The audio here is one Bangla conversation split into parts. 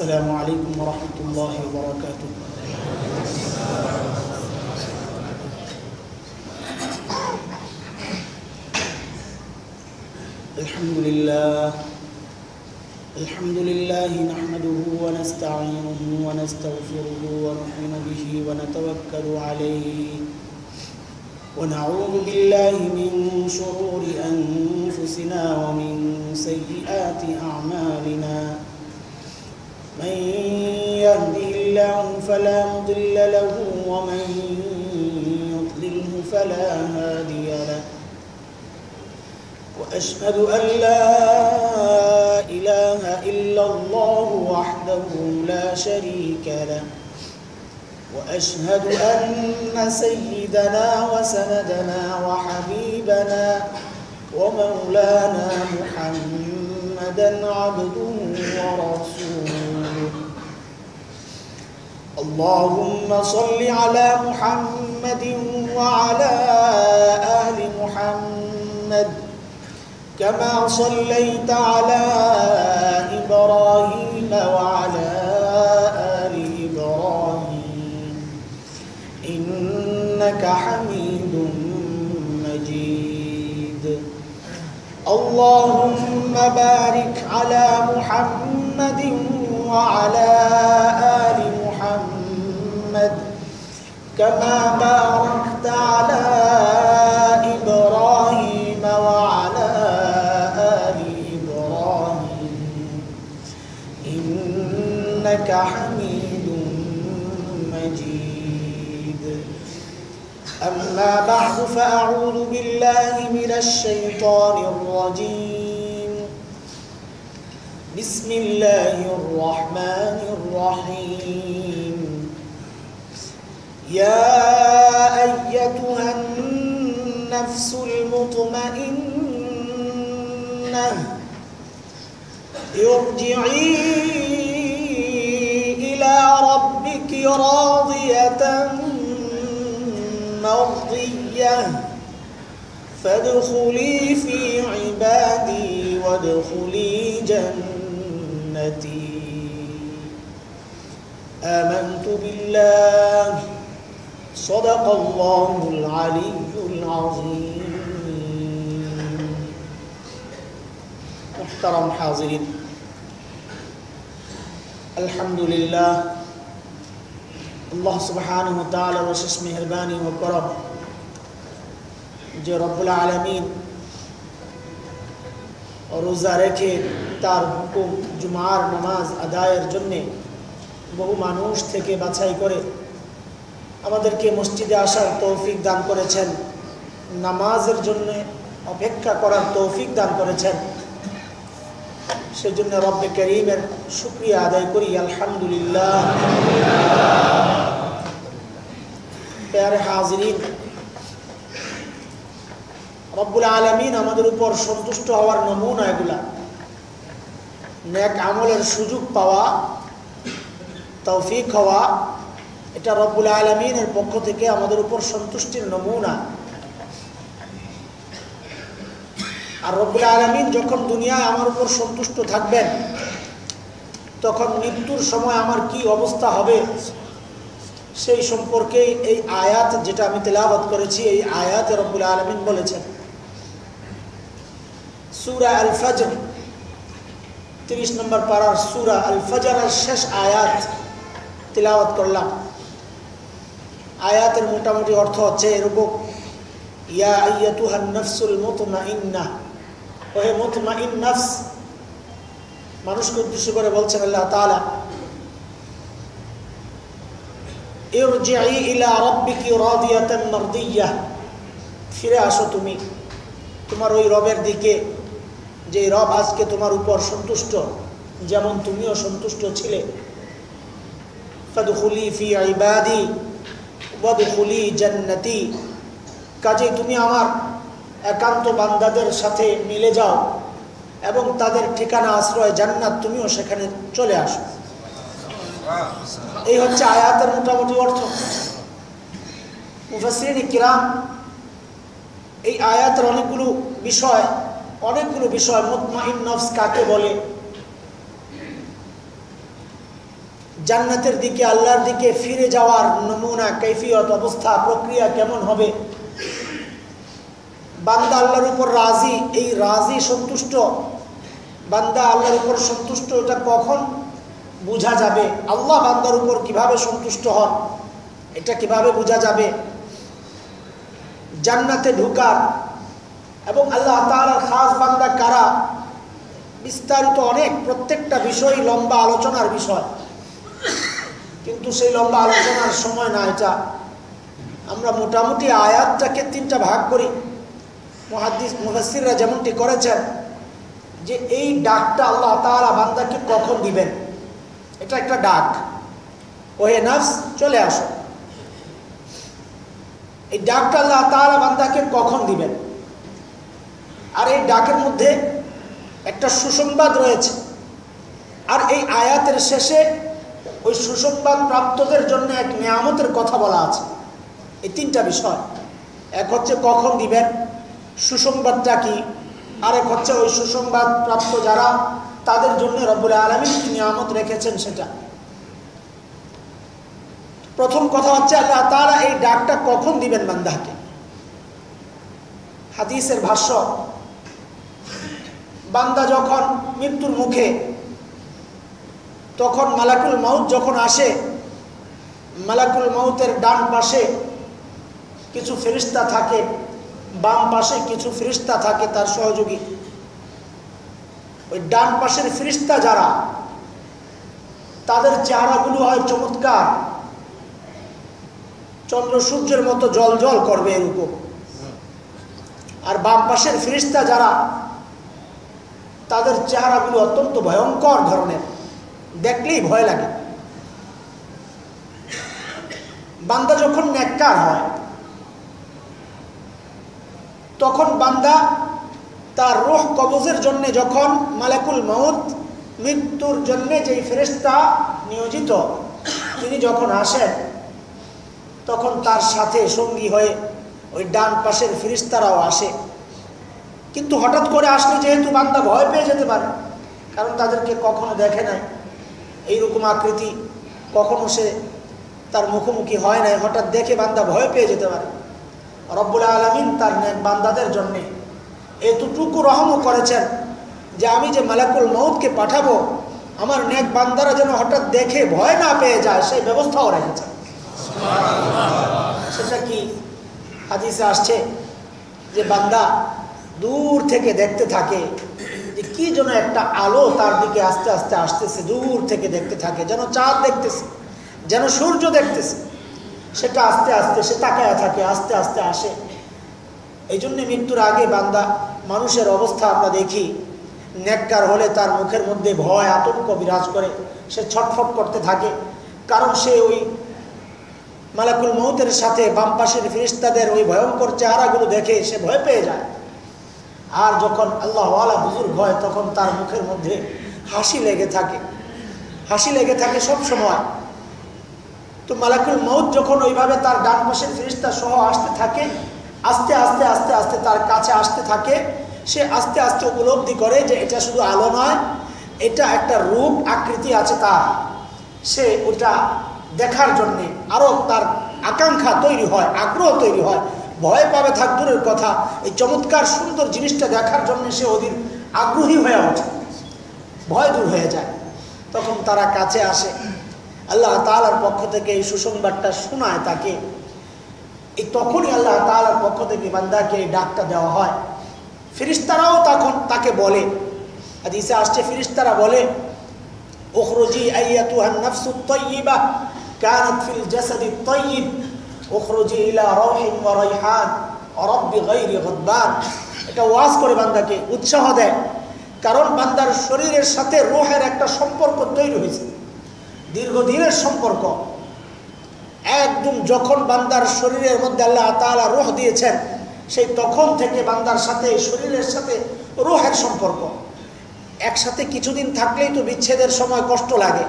السلام عليكم ورحمة الله وبركاته. الحمد لله نحمده ونستعينه ونستغفره ونؤمن به ونتوكل عليه ونعوذ بالله من شرور أنفسنا ومن سيئات أعمالنا. من يهده الله فلا مضل له ومن يضلله فلا هادي له. وأشهد أن لا إله إلا الله وحده لا شريك له. وأشهد أن سيدنا وسندنا وحبيبنا ومولانا محمدا عبده ورسوله. اللهم صل على محمد وعلى آل محمد كما صليت على إبراهيم وعلى آل إبراهيم إنك حميد مجيد. اللهم بارك على محمد وعلى آل محمد كما باركت على إبراهيم وعلى آل إبراهيم إنك حميد مجيد. أما بعد فأعوذ بالله من الشيطان الرجيم. بسم الله الرحمن الرحيم. يا أيتها النفس المطمئنة ارجعي إلى ربك راضية مرضية فادخلي في عبادي وادخلي جنتي. آمنت بالله صدق الله العلي العظيم. محترم حاضرين، الحمد لله আল্লাহ সুবহানাহু ওয়া তাআলার অশেষ মেহেরবানি ও করম যে রব্বুল আলামিন রোজা রেখে তার হুকুম জুমার নামাজ আদায়ের জন্য বহু মানুষ থেকে বাছাই করে আমাদেরকে মসজিদে আসার তৌফিক দান করেছেন, নামাজের জন্য অপেক্ষা করার তৌফিক দান করেছেন। সেজন্য রব্বে করিমের শুকরিয়া আদায় করি আলহামদুলিল্লাহ। প্যারে হাজিরিন, রব্বুল আলামিন আমাদের উপর সন্তুষ্ট হওয়ার নমুনা এগুলা। নেক আমলের সুযোগ পাওয়া, তৌফিক হওয়া, এটা রব্বুল আলামিনের পক্ষ থেকে আমাদের উপর সন্তুষ্টির নমুনা। আর রব্বুল আলামিন যখন দুনিয়ায় আমার উপর সন্তুষ্ট থাকবেন তখন মৃত্যুর সময় আমার কি অবস্থা হবে সেই সম্পর্কে এই আয়াত যেটা আমি তেলাওয়াত করেছি, এই আয়াতে রব্বুল আলামিন বলেছেন। সূরা আল ফজর 30 নম্বর পারার সূরা আল ফজরের শেষ আয়াত তেলাওয়াত করলাম। আয়াতের মোটামুটি অর্থ হচ্ছে এরকম, ইয়া আইয়াতুহান নাফসুল মুতমাইন্নাহ, ওহে মুতমাইন নফস। মানুষকে উদ্দেশ্য করে বলছেন আল্লাহ তাআলা, ইরজিই ইলা রাব্বিকি রাদিয়াতান মারদিয়াহ, ফিরে আসো তুমি তোমার ওই রবের দিকে যে রব আজকে তোমার উপর সন্তুষ্ট, যেমন তুমিও সন্তুষ্ট ছিলে। ফাদখুলি ফি ইবাদি ওয়াদখুলি জান্নাতি, কাজে তুমি আমার একান্ত বান্দাদের সাথে মিলে যাও এবং তাদের ঠিকানা আশ্রয় জান্নাত, তুমিও সেখানে চলে আসো। এই হচ্ছে আয়াতের মোটামুটি অর্থ। মুফাসসিরিন কিরাম এই আয়াতের অনেকগুলো বিষয় মুতমাইন নফস কাকে বলে, জান্নাতের দিকে, আল্লাহর দিকে ফিরে যাওয়ার নমুনা, কৈফিয়ত, অবস্থা, প্রক্রিয়া কেমন হবে। বান্দা আল্লাহর উপর রাজি, এই রাজি সন্তুষ্ট বান্দা আল্লাহর উপর সন্তুষ্ট, এটা কখন বোঝা যাবে? আল্লাহ বান্দার উপর কিভাবে সন্তুষ্ট হন এটা কিভাবে বোঝা যাবে? জান্নাতে ঢুকার এবং আল্লাহ তাআলার খাস বান্দা কারা, বিস্তারিত অনেক, প্রত্যেকটা বিষয় লম্বা আলোচনার বিষয়, কিন্তু সেই লম্বা আলোচনার সময় না। এটা আমরা মোটামুটি আয়াতটাকে তিনটা ভাগ করি। মুফাসসিররা যেমনটি করেছেন যে এই ডাকটা আল্লাহ তাআলা বান্দাকে কখন দিবেন, এটা একটা ডাক, ওহে নফস চলে আসো। এই ডাকটা আল্লাহ তাআলা বান্দাকে কখন দিবেন, আর এই ডাকের মধ্যে একটা সুসংবাদ রয়েছে। আর এই আয়াতের শেষে ওই সুসংবাদ প্রাপ্তদের জন্য এক নিয়ামতের কথা বলা আছে। এই তিনটা বিষয়, এক হচ্ছে কখন দিবেন, সুসংবাদটা কি, আর এক হচ্ছে ওই সুসংবাদ প্রাপ্ত যারা, তাদের জন্য রব্বুল আলামিন কি নিয়ামত রেখেছেন সেটা। প্রথম কথা হচ্ছে আল্লাহ তাআলা এই ডাকটা কখন দিবেন বান্দাকে। হাদিসের ভাষ্য, বান্দা যখন মৃত্যুর মুখে, তখন মালাকুল মাউত যখন আসে, মালাকুল মাউতের ডান পাশে কিছু ফেরেশতা থাকে, বাম পাশে কিছু ফেরেশতা থাকে তার সহযোগী। ওই ডান পাশের ফেরেশতা যারা, তাদের চেহারাগুলো হয় চমৎকার, চন্দ্র সূর্যের মতো জল জল করবে এরকম। আর বাম পাশের ফেরেশতা যারা, তাদের চেহারাগুলো অত্যন্ত ভয়ঙ্কর ধরনের, দেখলেই ভয় লাগে। বান্দা যখন নেককার হয়, তখন বান্দা তার রূহ কবজের জন্য যখন মালাকুল মাউত, মৃত্যুর জন্য যেই ফেরেশতা নিয়োজিত, তিনি যখন আসেন, তখন তার সাথে সঙ্গী হয়ে ওই ডান পাশের ফেরেশতারাও আসে। কিন্তু হঠাৎ করে আসলে যেহেতু বান্দা ভয় পেয়ে যেতে পারে, কারণ তাদেরকে কখনো দেখে নাই, এইরকম আকৃতি কখনো সে তার মুখোমুখি হয় নাই, হঠাৎ দেখে বান্দা ভয় পেয়ে যেতে পারে। রব্বুল আলামিন তার নেক বান্দাদের জন্যে এতটুকু রহমও করেছেন যে আমি যে মালাকুল মউতকে পাঠাবো, আমার নেক বান্দারা যেন হঠাৎ দেখে ভয় না পেয়ে যায়, সেই ব্যবস্থাও রেখেছেন। সেটা কি? হাদিসে আসছে যে বান্দা দূর থেকে দেখতে থাকে যে কি যেন একটা আলো তার দিকে আস্তে আস্তে আসতেছে, দূর থেকে দেখতে থাকে, যেন চাঁদ দেখতেছে, যেন সূর্য দেখতেছে। সেটা আস্তে আস্তে সে তাকায়া থাকে, আস্তে আস্তে আসে। এই জন্য মৃত্যুর আগে বান্দা, মানুষের অবস্থা আমরা দেখি, নেককার হলে তার মুখের মধ্যে ভয়, আতঙ্ক বিরাজ করে, সে ছটফট করতে থাকে, কারণ সে ওই মালাকুল মউতের সাথে বাম পাশের ফেরেশতাদের ওই ভয়ঙ্কর চেহারাগুলো দেখে সে ভয় পেয়ে যায়। আর যখন আল্লাহওয়ালা বুজুর্গ হয়, তখন তার মুখের মধ্যে হাসি লেগে থাকে, হাসি লেগে থাকে সব সময়। তো মালাকুল মউত যখন ওইভাবে তার ডান পাশের ফেরেশতা সহ আসতে থাকে, আস্তে আস্তে আস্তে আস্তে তার কাছে আসতে থাকে, সে আস্তে আস্তে উপলব্ধি করে যে এটা শুধু আলো নয়, এটা একটা রূপ আকৃতি আছে তার। সে ওটা দেখার জন্যে আরও তার আকাঙ্ক্ষা তৈরি হয়, আগ্রহ তৈরি হয়। ভয় পাবে থাক দূরের কথা, এই চমৎকার সুন্দর জিনিসটা দেখার জন্য সে অধীর আগ্রহী হয়ে ওঠে, ভয় দূর হয়ে যায়। তখন তারা কাছে আসে, আল্লাহ তাআলার পক্ষ থেকে এই সুসংবাদটা শোনায় তাকে। এই তখনই আল্লাহ তাআলার পক্ষ থেকে বান্দাকে এই ডাকটা দেওয়া হয়। ফেরেশতারাও তখন তাকে বলে, হাদিসে আসছে ফেরেশতারা বলে, উখরুজি আইয়াতুহান নাফসুত তাইয়্যিবা কানাত ফিল জাসাদিত তাইয়্যিব উখরুজি ইলা রাউহিন ওয়া রাইহান ওয়া রাব্বি গায়রি গাদবান। এটা ওয়াজ করে বান্দাকে উৎসাহ দেয়, কারণ বান্দার শরীরের সাথে রূহের একটা সম্পর্ক তৈরি হয়েছে, দীর্ঘদিনের সম্পর্ক। একদম যখন বান্দার শরীরের মধ্যে আল্লাহ তাআলা রূহ দিয়েছেন, সেই তখন থেকে বান্দার সাথে শরীরের সাথে রূহের সম্পর্ক। একসাথে কিছুদিন থাকলেই তো বিচ্ছেদের সময় কষ্ট লাগে,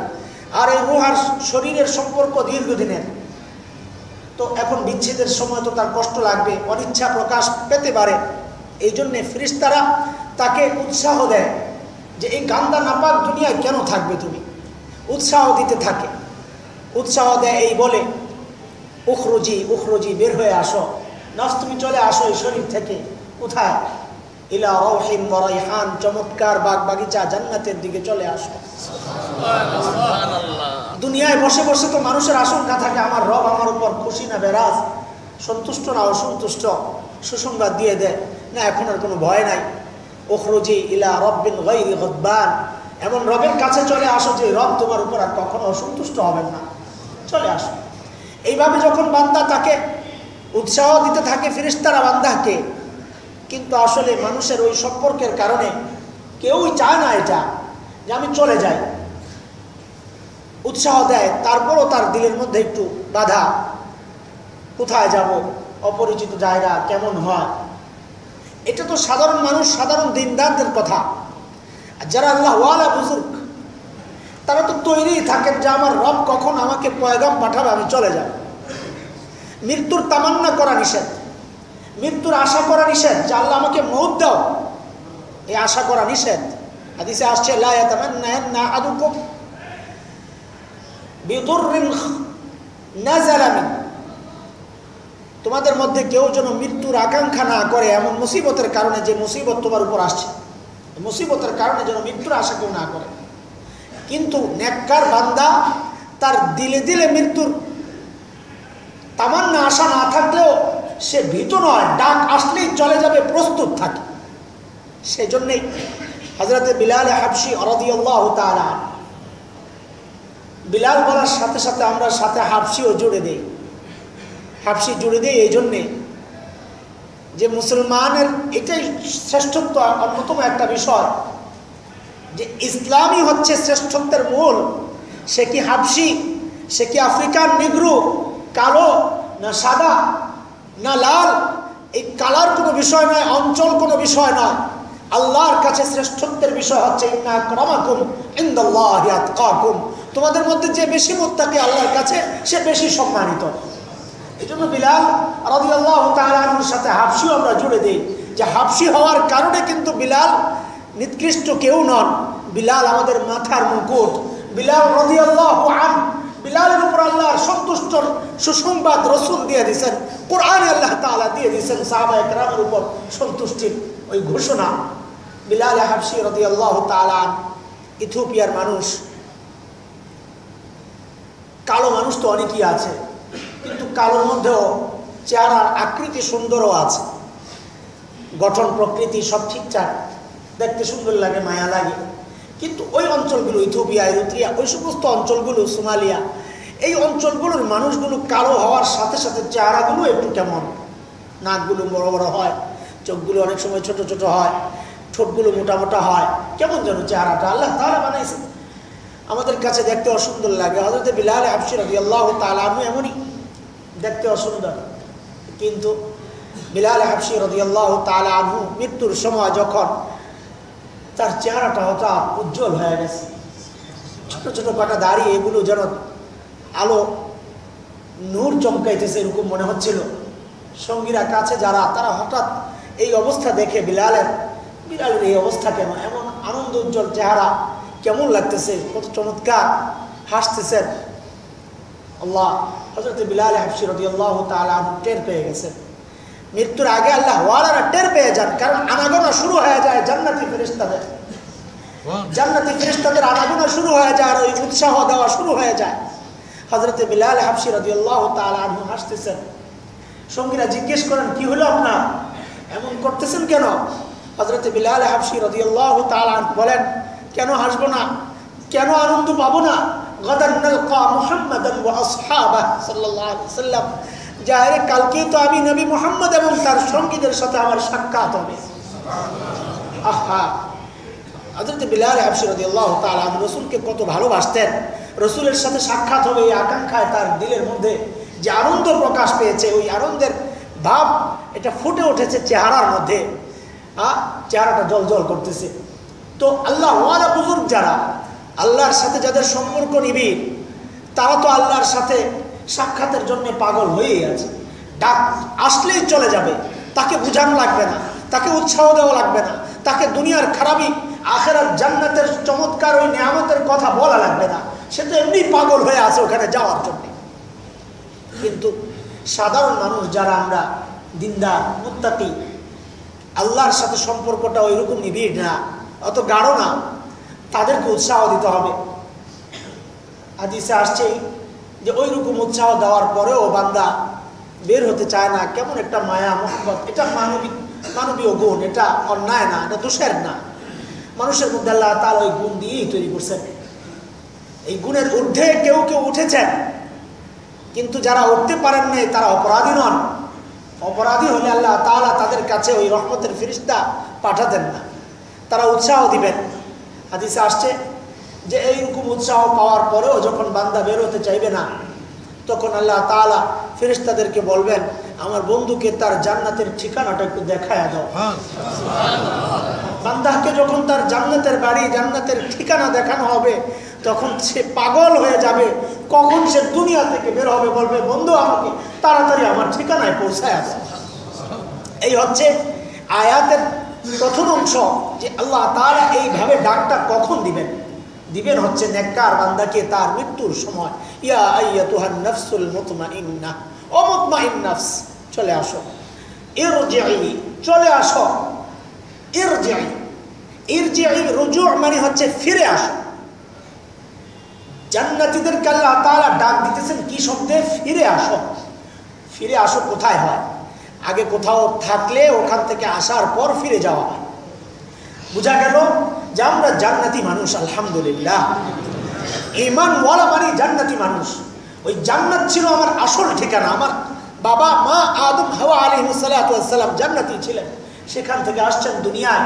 আর এই রূহ আর শরীরের সম্পর্ক দীর্ঘদিনের। তো এখন বিচ্ছেদের সময় তো তার কষ্ট লাগবে, অনিচ্ছা প্রকাশ পেতে পারে। এই জন্যে ফেরেশতারা তাকে উৎসাহ দেয় যে এই গান্দা নাপাক দুনিয়ায় কেন থাকবে তুমি, উৎসাহ দিতে থাকে। উৎসাহ দেয় এই বলে, উখরুজি উখরুজি, বের হয়ে আসো, নফস তুমি চলে আসো এই শরীর থেকে। কোথায়? ইলা রাউহিন ওয়া রাইহান, চমৎকার বাগ বাগিচা জান্নাতের দিকে চলে আসো। দুনিয়ায় বসে বসে তো মানুষের আশঙ্কা থাকে আমার রব আমার উপর খুশি না বেরাজ, সন্তুষ্ট না অসন্তুষ্ট। সুসংবাদ দিয়ে দেয়, না এখন আর কোনো ভয় নাই। উখরুজি ইলা রাব্বিন গায়রি গাদবান, এমন রবের কাছে চলে আসো যে রব তোমার উপর আর কখনো অসন্তুষ্ট হবেন না, চলে আসো। এইভাবে যখন বান্দা তাকে উৎসাহ দিতে থাকে ফেরেশতারা বান্দাকে, কিন্তু আসলে মানুষের ওই সম্পর্কের কারণে কেউই চায় না এটা যে আমি চলে যাই। উৎসাহ দেয়, তারপরও তার দিলের মধ্যে একটু বাধা, কোথায় যাব, অপরিচিত জায়গা কেমন হয়। এটা তো সাধারণ মানুষ, সাধারণ দিনদারদের কথা। আর যারা আল্লাহ ওয়ালা বুজুর্গ, তারা তো তৈরি থাকেন যে আমার রব কখন আমাকে পয়গাম পাঠাবে, আমি চলে যাব। মৃত্যুর তামান্না করা নিষেধ, মৃত্যুর আশা করা নিষেধ, যে আল্লাহ আমাকে মউত দাও, এই আশা করা নিষেধ। হাদিসে আসছে লা ইয়াতামান্না আহাদুকুম বিদুররিন নাযালা মিন, তোমাদের মধ্যে কেউ যেন মৃত্যুর আকাঙ্ক্ষা না করে এমন মুসিবতের কারণে, যে মুসিবত তোমার উপর আসছে, মুসিবতের কারণে যেন মৃত্যুর আশা কেউ না করে। কিন্তু নেককার বান্দা তার দিলে দিলে মৃত্যুর তামান্না আশা না থাকলেও সে ভীত নয়, ডাক আসলেই চলে যাবে, প্রস্তুত থাকে। সেই জন্যেই হযরতে বিলাল হাবশী রাদিয়াল্লাহু তাআলা, বিলাল বলার সাথে সাথে আমরা সাথে হাবশীও জুড়ে দেই। হাবশী জুড়ে দেই এই জন্যে যে মুসলমানের এটাই শ্রেষ্ঠত্ব, অন্যতম একটা বিষয় যে ইসলামই হচ্ছে শ্রেষ্ঠত্বের মূল। সে কি হাবশী, সে কি আফ্রিকান নিগ্রো, কালো না সাদা না লাল, এই কালার কোনো বিষয় নয়, অঞ্চল কোনো বিষয় নয়। আল্লাহর কাছে শ্রেষ্ঠত্বের বিষয় হচ্ছে ইন্না আকরামাকুম ইনদাল্লাহি আতকাকুম, তোমাদের মধ্যে যে বেশি মুত্তাকি আল্লাহর কাছে সে বেশি সম্মানিত। এই জন্য বিলাল রাদিয়াল্লাহু তাআলা আনহুর সাথে হাবশীও আমরা জুড়ে দিই, যে হাবশী হওয়ার কারণে কিন্তু বিলাল নিকৃষ্ট কেউ নন, বিলাল আমাদের মাথার মুকুট। বিলাল রাদিয়াল্লাহু আনহু, বিলালের উপর আল্লাহর সন্তুষ্ট সুসংবাদ রাসূল দিয়ে দিয়েছেন, কোরআনে আল্লাহ তাআলা দিয়ে দিয়েছেন সাহাবায়ে কেরামের উপর সন্তুষ্টির ওই ঘোষণা। বিলাল হাবশী রাদিয়াল্লাহু তাআলা, ইথিওপিয়ার মানুষ। কালো মানুষ তো অনেকই আছে, কিন্তু কালোর মধ্যেও চেহারার আকৃতি সুন্দরও আছে, গঠন প্রকৃতি সব ঠিকঠাক, দেখতে সুন্দর লাগে, মায়া লাগে। কিন্তু ওই অঞ্চলগুলো, ইথিওপিয়া, এরিত্রিয়া, ওই সমস্ত অঞ্চলগুলো, সোমালিয়া, এই অঞ্চলগুলোর মানুষগুলো কালো হওয়ার সাথে সাথে চেহারাগুলো একটু কেমন, নাকগুলো বড় বড় হয়, চোখগুলো অনেক সময় ছোট ছোট হয়, ঠোঁটগুলো মোটা মোটা হয়, কেমন যেন চেহারাটা আল্লাহ তাআলা বানাইছে, আমাদের কাছে দেখতে অসুন্দর লাগে। হযরত বিলাল হাবশী রাদিয়াল্লাহু তাআলা আনহু এমনই, দেখতে অসুন্দর। কিন্তু বিলাল হাবশী রাদিয়াল্লাহু তাআলা আনহু মৃত্যুর সময় যখন তার চেহারাটা হঠাৎ উজ্জ্বল হয়ে গেছে, ছোট ছোট কাটা দাড়ি, এগুলো যেন আলো নূর চমকাইতেছে এরকম মনে হচ্ছিল। সঙ্গীরা কাছে যারা, তারা হঠাৎ এই অবস্থা দেখে বিলালের এই অবস্থা কেন, এমন আনন্দ উজ্জ্বল চেহারা, কেমন লাগতেছে, কত চমৎকার, হাসতেছেন। আল্লাহ হযরত বিলাল হাবশী রাদিয়াল্লাহু তাআলা আনহু টের পেয়ে গেছেন। মৃত্যুর আগে আল্লাহ ওয়ালারা টের পেয়ে যান, কারণ আনাগোনা শুরু হয়ে যায় জান্নাতি ফেরেশতাদের, জান্নাতি ফেরেশতাদের আনাগোনা শুরু হয়ে যায়, আর ওই উৎসাহ দেওয়া শুরু হয়ে যায়। হযরত বিলাল হাবশী রাদিয়াল্লাহু তাআলা আনহু হাসতেছেন। সঙ্গীরা জিজ্ঞেস করেন, কি হলো আপনার, এমন করতেছেন কেন? হযরত বিলাল হাবশী রাদিয়াল্লাহু তাআলা আনহু বলেন, কেন হাসবো না, কেন আনন্দ পাবো না? গাদান নালকা মুহাম্মাদান ওয়া আসহাবাহু সাল্লাল্লাহু আলাইহি ওয়াসাল্লাম, যারে কালকে তো আমি নবী মুহাম্মদ এবং তার সঙ্গীদের সাথে আমার সাক্ষাৎ হবে। আহা, হযরত বিলাল হাবশী রাদিয়াল্লাহু তাআলা আনহু রাসূলকে কত ভালোবাসতেন, রাসূলের সাথে সাক্ষাৎ হবে এই আকাঙ্ক্ষায় তার দিলের মধ্যে যে আনন্দ প্রকাশ পেয়েছে, ওই আনন্দের ভাব এটা ফুটে উঠেছে চেহারার মধ্যে, চেহারাটা জলজল করতেছে। তো আল্লাহ ওয়ালা বুজুর্গ যারা, আল্লাহর সাথে যাদের সম্পর্ক নিবিড়, তারা তো আল্লাহর সাথে সাক্ষাতের জন্য পাগল হয়েই আছে, ডাক আসলেই চলে যাবে, তাকে বোঝানো লাগবে না, তাকে উৎসাহ দেওয়া লাগবে না, তাকে দুনিয়ার খারাপি আখিরাত জান্নাতের চমৎকার ওই নিয়ামতের কথা বলা লাগবে না। সে তো এমনি পাগল হয়ে আছে ওখানে যাওয়ার জন্য। কিন্তু সাধারণ মানুষ যারা আমরা দিনদার মুত্তাকি, আল্লাহর সাথে সম্পর্কটা ওইরকম নিবিড় না, অত গাঢ় না, তাদেরকে উৎসাহ দিতে হবে। হাদিসে আসছে যে ওইরকম উৎসাহ দেওয়ার পরেও বান্দা বের হতে চায় না, কেমন একটা মায়া মোহাম্মত। এটা মানবীয় গুণ, এটা অন্যায় না, এটা দোষের না। মানুষের মধ্যে আল্লাহ তাআলা ওই গুণ দিয়েই তৈরি করছেন। এই গুণের ঊর্ধ্বে কেউ কেউ উঠেছেন, কিন্তু যারা উঠতে পারেন নাই তারা অপরাধী নন। অপরাধী হলে আল্লাহ তাআলা তাদের কাছে ওই রহমতের ফেরেশতা পাঠাতেন না, তারা উৎসাহ দিবেন। হাদিসে আসছে যে এইরকম উৎসাহ পাওয়ার পরেও যখন বান্দা বের হতে চাইবে না, তখন আল্লাহ তাআলা ফেরেশতাদেরকে বলবেন, আমার বন্ধুকে তার জান্নাতের ঠিকানাটা একটু দেখায়া দাও। বান্দাকে যখন তার জান্নাতের বাড়ি, জান্নাতের ঠিকানা দেখানো হবে, তখন সে পাগল হয়ে যাবে। কখন সে দুনিয়া থেকে বের হবে, বলবে, বন্ধু আমাকে তাড়াতাড়ি আমার ঠিকানায় পৌঁছায় দাও। এই হচ্ছে আয়াতের প্রথম অংশ, যে আল্লাহ তাআলা এইভাবে ডাকটা কখন দিবেন। দিবেন হচ্ছে নেককার বান্দাকে তার মৃত্যুর সময়। ইয়া আইয়াতুহান নাফসুল মুতমাইন্নাহ, ও মুতমাইন নাফস, চলে আসো। ইরজিই, চলে আসো। ইরজিই, ইরজিই রুজু মানে হচ্ছে ফিরে আসো। জান্নাতীদেরকে আল্লাহ তাআলা ডাক দিতেছেন কি শব্দে? ফিরে আসো। ফিরে আসো কোথায় হয়? আগে কোথাও থাকলে ওখান থেকে আসার পর ফিরে যাওয়া হয়। বুঝা গেল যে আমরা জান্নাতি মানুষ, আলহামদুলিল্লাহ। ঈমানওয়ালা মানে জান্নাতি মানুষ। ওই জান্নাত ছিল আমার আসল ঠিকানা। আমার বাবা মা আদম হাওয়া আলাইহিস সালাতু ওয়াস সালাম জান্নাতি ছিলেন, সেখান থেকে আসছেন দুনিয়ায়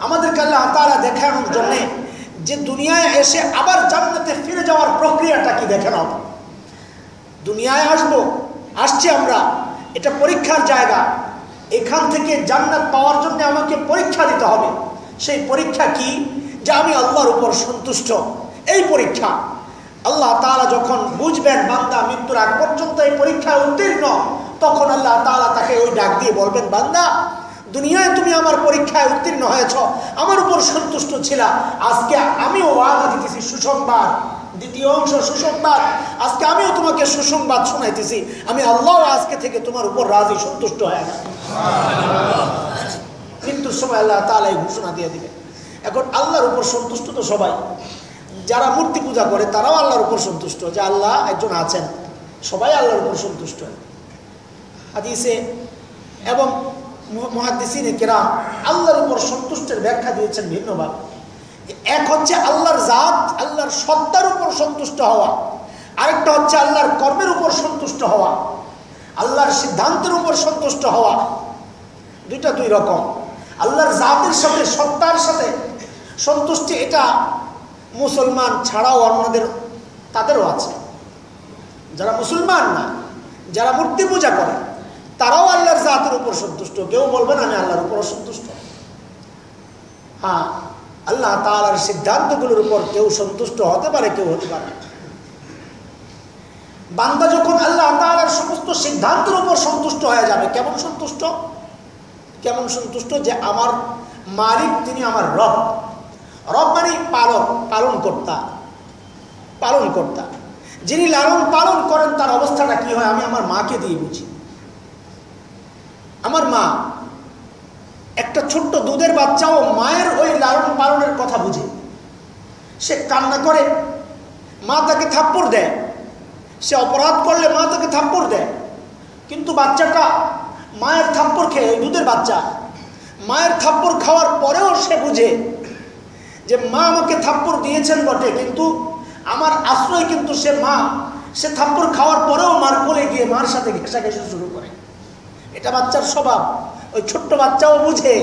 আমাদেরকে আল্লাহ তাআলা দেখানোর জন্য যে দুনিয়ায় এসে আবার জান্নাতে ফিরে যাওয়ার প্রক্রিয়াটা কি দেখে নাও। দুনিয়ায় আসছি আমরা, এটা পরীক্ষার জায়গা। এখান থেকে জান্নাত পাওয়ার জন্য আমাকে পরীক্ষা দিতে হবে। সেই পরীক্ষা কি? যে আমি আল্লাহর উপর সন্তুষ্ট। এই পরীক্ষা আল্লাহ তাআলা যখন বুঝবেন বান্দা মৃত্যুর আগ পর্যন্ত এই পরীক্ষায় উত্তীর্ণ, তখন আল্লাহ তাআলা তাকে ওই ডাক দিয়ে বলবেন, বান্দা দুনিয়ায় তুমি আমার পরীক্ষায় উত্তীর্ণ হয়েছ, আমার উপর সন্তুষ্ট ছিলা, আজকে আমিও ওয়াদা দিতেছি সুসংবাদ। দ্বিতীয় অংশ সুসংবাদ। আজকে আমিও তোমাকে সুসংবাদ শোনাইতেছি, আমি আল্লাহ আজকে থেকে তোমার উপর রাজি, সন্তুষ্ট হয়ে গেছি। মৃত্যুর সময় আল্লাহ তাআলা এই ঘোষণা দিয়ে দিবেন। এখন আল্লাহর উপর সন্তুষ্ট তো সবাই, যারা মূর্তি পূজা করে তারাও আল্লাহর উপর সন্তুষ্ট যে আল্লাহ একজন আছেন, সবাই আল্লাহর উপর সন্তুষ্ট। হাদিসে এবং মুহাদ্দিসিনে কেরাম আল্লাহর উপর সন্তুষ্টের ব্যাখ্যা দিয়েছেন ভিন্নভাবে। এক হচ্ছে আল্লাহর জাত, আল্লাহর সত্তার উপর সন্তুষ্ট হওয়া, আরেকটা হচ্ছে আল্লাহর কর্মের উপর সন্তুষ্ট হওয়া, আল্লাহর সিদ্ধান্তের উপর সন্তুষ্ট হওয়া। দুইটা দুই রকম। আল্লাহর জাতের সাথে, সত্তার সাথে সন্তুষ্টি, এটা মুসলমান ছাড়াও অন্যদের তাদেরও আছে। যারা মুসলমান না, যারা মূর্তি পূজা করে, তারাও আল্লাহর জাতের উপর সন্তুষ্ট। কেউ বলবেন আমি আল্লাহর উপর সন্তুষ্ট। হ্যাঁ, আল্লাহ তাআলার সিদ্ধান্তগুলোর উপর কেউ সন্তুষ্ট হতে পারে, কেউ হতে পারে। বান্দা যখন আল্লাহ তাআলার সমস্ত সিদ্ধান্তের উপর সন্তুষ্ট হয়ে যাবে, কেমন সন্তুষ্ট? কেমন সন্তুষ্ট? যে আমার মালিক তিনি আমার রব। রব মানে পালক, পালনকর্তা, পালনকর্তা। যিনি লালন পালন করেন তার অবস্থাটা কি হয় আমি আমার মাকে দিয়ে বুঝি। আমার মা, একটা ছোট্ট দুধের বাচ্চাও মায়ের ওই লালন পালনের কথা বুঝে। সে কান্না করে, মা তাকে থাপ্পড় দেয়। সে অপরাধ করলে মা তাকে থাপ্পড় দেয়। কিন্তু বাচ্চাটা মায়ের থাপ্পড় খেয়ে, দুধের বাচ্চা মায়ের থাপ্পড় খাওয়ার পরেও সে বুঝে যে মা আমাকে থাপ্পড় দিয়েছেন বটে, কিন্তু আমার আশ্রয় কিন্তু সে মা। সে থাপ্পড় খাওয়ার পরেও মার কোলে গিয়ে মার সাথে ঘেঁষাঘেঁষি শুরু করে। এটা বাচ্চার স্বভাব। ওই ছোট্ট বাচ্চাও বুঝে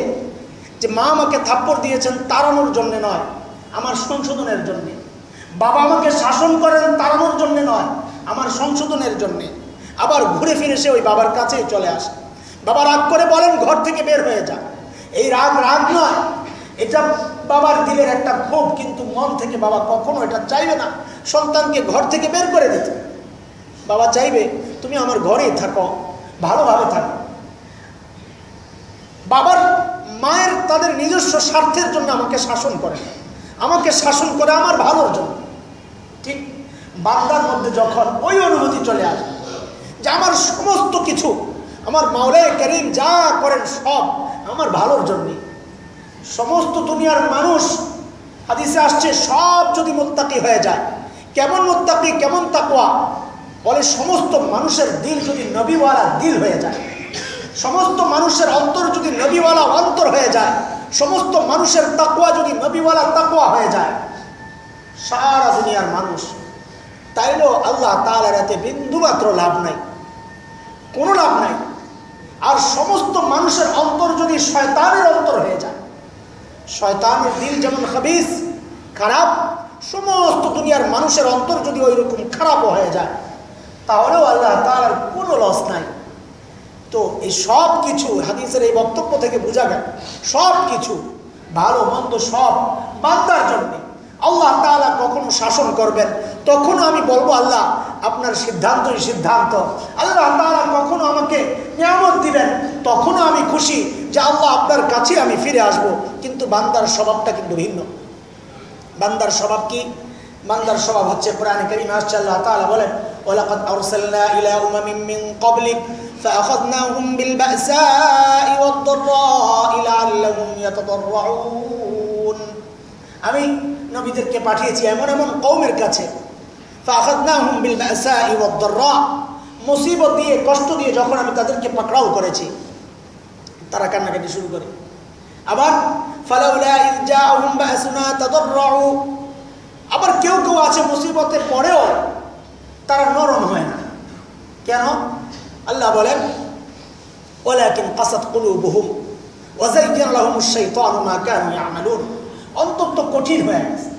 যে মা আমাকে থাপ্পড় দিয়েছেন তাড়ানোর জন্য নয়, আমার সংশোধনের জন্যে। বাবা আমাকে শাসন করেন তাড়ানোর জন্য নয়, আমার সংশোধনের জন্যে। আবার ঘুরে ফিরে সে ওই বাবার কাছেই চলে আসে। বাবা রাগ করে বলেন ঘর থেকে বের হয়ে যা। এই রাগ রাগ নয়, এটা বাবার দিলের একটা ক্ষোভ, কিন্তু মন থেকে বাবা কখনো এটা চাইবে না সন্তানকে ঘর থেকে বের করে দিতে। বাবা চাইবে তুমি আমার ঘরেই থাকো, ভালোভাবে থাকো। বাবার মায়ের তাদের নিজস্ব স্বার্থের জন্য আমাকে শাসন করে, আমাকে শাসন করে আমার ভালোর জন্য। ঠিক বান্দার মধ্যে যখন ওই অনুভূতি চলে আসে যে আমার সমস্ত কিছু আমার মাওলায়ে কারীম যা করেন সব আমার ভালোর জন্য, সমস্ত দুনিয়ার মানুষ হাদিসে আসছে সব যদি মুত্তাকি হয়ে যায়, কেমন মুত্তাকি কেমন তাকওয়া, বলে সমস্ত মানুষের দিল যদি নবীওয়ালা দিল হয়ে যায়, সমস্ত মানুষের অন্তর যদি নবীওয়ালা অন্তর হয়ে যায়, সমস্ত মানুষের তাকওয়া যদি নবীওয়ালা তাকওয়া হয়ে যায়, সারা দুনিয়ার মানুষ তাইলেও আল্লাহ তাআলার এতে বিন্দুমাত্র লাভ নাই, কোনো লাভ নাই। আর সমস্ত মানুষের অন্তর যদি শয়তানের অন্তর হয়ে যায়, শয়তানের দিল যেমন খাবিস খারাপ, সমস্ত দুনিয়ার মানুষের অন্তর যদি ওই রকম খারাপও হয়ে যায়, তাহলেও আল্লাহ তাআলার কোনো লস নাই। তো এই সব কিছু হাদিসের এই বক্তব্য থেকে বোঝা গেল সব কিছু ভালো মন্দ সব বান্দার জন্য। আল্লাহ তাআলা কখনো শাসন করবেন তখনও আমি বলবো আল্লাহ আপনার সিদ্ধান্তই সিদ্ধান্ত। আল্লাহ তাআলা কখনো আমাকে নিয়ামত দিবেন তখনও আমি খুশি যে আল্লাহ আপনার কাছে আমি ফিরে আসব। কিন্তু বান্দার স্বভাবটা কিন্তু ভিন্ন। বান্দার স্বভাব কি? বান্দার স্বভাব হচ্ছে কোরআনে কারীমে আসছে আল্লাহ তাআলা বলেন ওয়ালাকাদ আরসালনা ইলা উমামিন মিন ক্বাবলিক ফাআখাযনাহুম বিল বা'সাই ওয়াদ দাররাই লাআল্লাহুম ইয়াতাদাররুন। আমি নবীদেরকে পাঠিয়েছি এমন এমন কওমের কাছে, ফাআখাযনাহুম বিল বা'সাই ওয়াদ দাররা, মুসিবত দিয়ে কষ্ট দিয়ে যখন আমি তাদেরকে পাকড়াও করেছি তারা কান্নাকাটি শুরু করে। আবার ফালাউলা ইয জাআহুম বা'সুনা তাদাররু, আবার কেউ কেউ আছে মুসিবতের পরেও তারা নরম হয় না। কেন? আল্লাহ বলেন ওয়ালাকিন কাসাত কুলুবুহুম ওয়া যায়্যানা লাহুমুশ শাইতানু মা কানু ইয়ামালুন। অন্তত কঠিন হয়ে গেছে,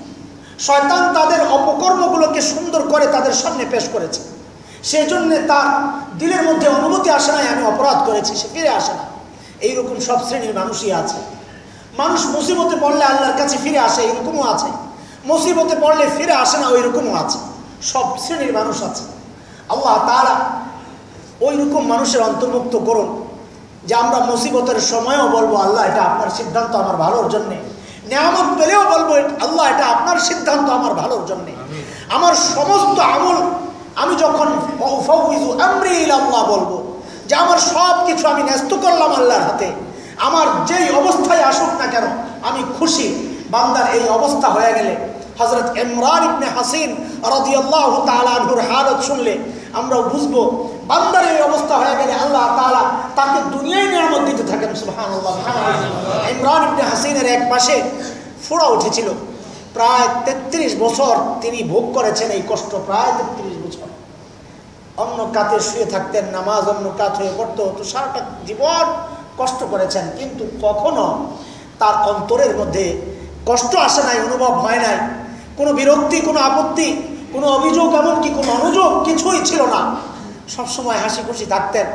শয়তান তাদের অপকর্মগুলোকে সুন্দর করে তাদের সামনে পেশ করেছে, সেজন্য তার দিলের মধ্যে অনুভূতি আসে নাই আমি অপরাধ করেছি, সে ফিরে আসে না। এইরকম সব শ্রেণীর মানুষই আছে। মানুষ মুসিবতে পড়লে আল্লাহর কাছে ফিরে আসে, এরকমও আছে। মুসিবতে পড়লে ফিরে আসে না, ওই রকমও আছে। সব শ্রেণীর মানুষ আছে। আল্লাহ তাআলা ওই রকম মানুষের অন্তর্ভুক্ত করুন যে আমরা মুসিবতের সময়ও বলবো আল্লাহ এটা আপনার সিদ্ধান্ত আমার ভালোর জন্যে, নিয়ামত পেলেও বলবো আল্লাহ এটা আপনার সিদ্ধান্ত আমার ভালোর জন্যে। আমার সমস্ত আমল আমি যখন ফাউযু আমরি ইলাল্লাহ বলবো যে আমার সব কিছু আমি ন্যস্ত করলাম আল্লাহর হাতে, আমার যেই অবস্থায় আসুক না কেন আমি খুশি। বান্দার এই অবস্থা হয়ে গেলে হযরত ইমরান ইবনে হাসিন রাদিয়াল্লাহু তাআলা আনহুর হালত শুনলে আমরাও বুঝবো বান্দার এই অবস্থা হয়ে গেলে আল্লাহ তাআলা তাকে দুনিয়ায় নিয়ামত দিতে থাকেন। সুবহানাল্লাহ। ইমরান ইবনে হাসিনের এক পাশে ফোড়া উঠেছিল, প্রায় 33 বছর তিনি ভোগ করেছেন এই কষ্ট, প্রায় 33 বছর। অন্য কাতে শুয়ে থাকতেন, নামাজ অন্য কাত হয়ে পড়তো, তো সারাটা জীবন কষ্ট করেছেন, কিন্তু কখনো তার অন্তরের মধ্যে কষ্ট আসে নাই, অনুভব হয় নাই, কোনো বিরক্তি, কোনো আপত্তি, কোনো অভিযোগ, এমনকি কোনো অনুযোগ কিছুই ছিল না। সবসময় হাসি খুশি থাকতেন।